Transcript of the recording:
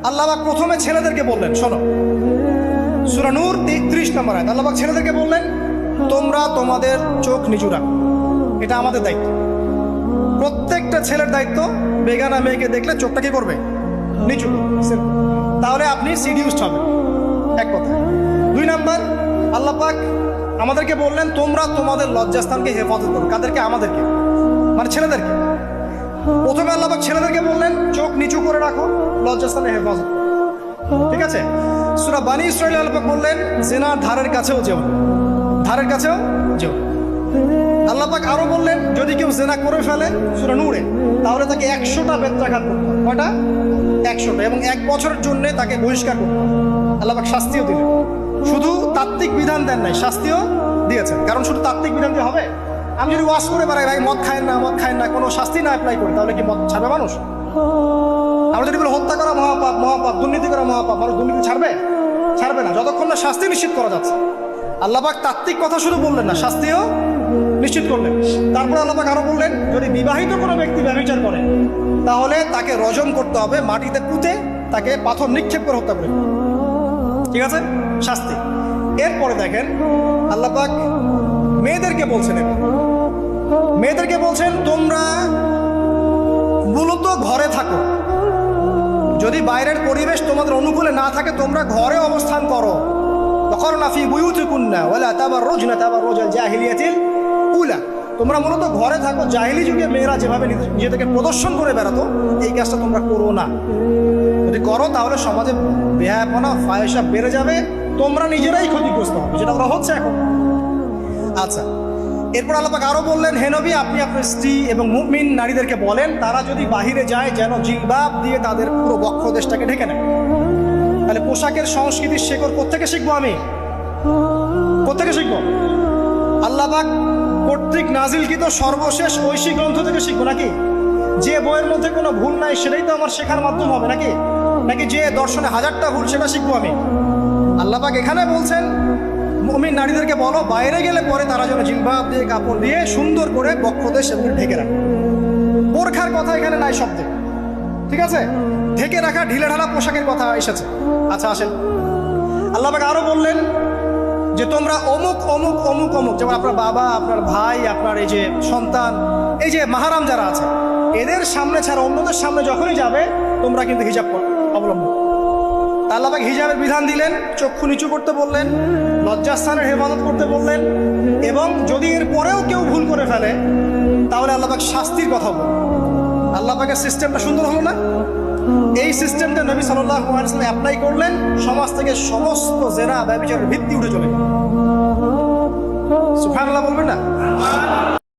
আল্লাহ পাক প্রথমে ছেলেদেরকে বললেন, শোনো, সূরা নূর 30 নম্বর আয়াত। আল্লাহ পাক ছেলেদেরকে বললেন, তোমরা তোমাদের চোখ নিচু রাখো, এটা আমাদের দায়িত্ব। প্রত্যেকটা ছেলের দায়িত্ব বেগানা মেয়েকে দেখলে চোখটা কি করবে? নিচু। তাহলে আপনি সিডিউসড হবেন, এক কথা। 2 নাম্বার, আল্লাহ পাক আমাদেরকে বললেন, তোমরা তোমাদের লজ্জাস্থানকে হেফাজত করো। কাদেরকে? আমাদেরকে, মানে ছেলেদেরকে। প্রথমে আল্লাহ পাক ছেলেদেরকে বললেন, চোখ নিচু করে রাখো, লজ্জাস্থানে হেফাজত করো। ঠিক আছে? সূরা বানী ইসরাঈল আল্লাহ পাক বললেন, জিনার ধারের কাছেও যেও না, ধারের কাছেও যেও। আল্লাহ পাক আরো বললেন, যদি কেউ জিনা করে ফেলে সূরা নূরে, তাহলে তাকে 100টা বেত্রাঘাত করতে হবে। কয়টা? 100টা, এবং 1 বছরের জন্য তাকে বহিষ্কার করতে হবে। আল্লাহ পাক শাস্তিও দিলেন, শুধু তাত্ত্বিক বিধান দেন নাই, শাস্তিও দিয়েছেন। কারণ শুধু তাত্ত্বিক বিধান দিয়ে হবে? আমি যদি ওয়াজ করে বেড়াই, ভাই মদ খায় না, মদ খায় না, কোনো শাস্তি না অ্যাপ্লাই করি, তাহলে কি মদ ছাড়বে মানুষ? আমরা যদি বলি হত্যা করা মহাপাপ, মহাপাপ, দুর্নীতি করা মহাপাপ, মানুষ দুর্নীতি ছাড়বে? ছাড়বে না, যতক্ষণ না শাস্তি নিশ্চিত করা যাচ্ছে। আল্লাহ পাক তাত্ত্বিক কথা শুধু বললেন না, শাস্তিও নিশ্চিত করলেন। তারপর আল্লাহ পাক আরো বললেন, যদি বিবাহিত কোনো ব্যক্তি ব্যভিচার করে, তাহলে তাকে রজম করতে হবে, মাটিতে পুঁতে তাকে পাথর নিক্ষেপ করে হত্যা করে। ঠিক আছে? শাস্তি। এরপরে দেখেন আল্লাহ পাক মেয়েদেরকে বলছেন, মেয়েদেরকে বলছেন, তোমরা মূলত ঘরে থাকো। যদি বাইরের পরিবেশ তোমাদের অনুকূলে না থাকে, তোমরা ঘরে অবস্থান করো। ওয়াকরনা ফি বুয়ুতিকুন্না ওয়ালা তাবাররুজনা তাবাররুজাল জাহিলিয়াতিল উলা। তোমরা মূলত ঘরে থাকো। জাহিলি যুগে মেয়েরা যেভাবে নিজেদেরকে প্রদর্শন করে বেড়াতো, এই কাজটা তোমরা করো না। যদি করো তাহলে সমাজে বেহায়াপনা, ফায়সা বেড়ে যাবে, তোমরা নিজেরাই ক্ষতিগ্রস্ত হবে, যেটা ওরা হচ্ছে এখন। আচ্ছা, এরপর আল্লাহ পাক আরো বললেন, হে নবী, আপনি আপনার স্ত্রী এবং মুমিন নারীদেরকে বলেন, তারা যদি বাহিরে যায় যেন জিলবাব দিয়ে তাদের পুরো বক্ষ দেশটাকে ঢেকে নেয়। তাহলে পোশাকের সংস্কৃতির শেকড় কোত্থেকে শিখবো? আমি কোত্থেকে শিখবো? আল্লাহ পাক কর্তৃক নাজিলকৃত সর্বশেষ ঐশী গ্রন্থ থেকে শিখবো নাকি? যে বইয়ের মধ্যে কোনো ভুল নাই সেটাই তো আমার শেখার মাধ্যম হবে নাকি? নাকি যে দর্শনে 1000টা ভুল সেটা শিখবো আমি? আল্লাহ পাক এখানে বলছেন, মুমিন নারীদেরকে বলো, বাইরে গেলে পরে তারা যেন জিলবাব দিয়ে, কাপড় দিয়ে সুন্দর করে বক্ষদেশ সেগুলো ঢেকে রাখে। বোরখার কথা এখানে নাই শব্দে। ঠিক আছে? ঢেকে রাখা ঢিলে ঢালা পোশাকের কথা এসেছে। আচ্ছা, আসেন, আল্লাহ পাক আরো বললেন যে তোমরা অমুক অমুক অমুক অমুক, যেমন আপনার বাবা, আপনার ভাই, আপনার এই যে সন্তান, এই যে মাহারাম যারা আছে, এদের সামনে ছাড়া অন্যদের সামনে যখনই যাবে, তোমরা কিন্তু হিজাব অবলম্বন। আল্লাহ পাক হিজাবের বিধান দিলেন, চক্ষু নিচু করতে বললেন, লজ্জাস্থানের হেফাজত করতে বললেন, এবং যদি এর পরেও কেউ ভুল করে ফেলে, তাহলে আল্লাহ পাক শাস্তির কথা বললেন। আল্লাহ পাকের সিস্টেমটা সুন্দর হলো না? এই সিস্টেমটা নবী সাল্লাল্লাহু আলাইহি ওয়াসাল্লাম অ্যাপ্লাই করলেন, সমাজ থেকে সমস্ত জেনা ব্যভিচারের ভিত্তি উঠে চলে গেল। সুবহানাল্লাহ বলবেন না?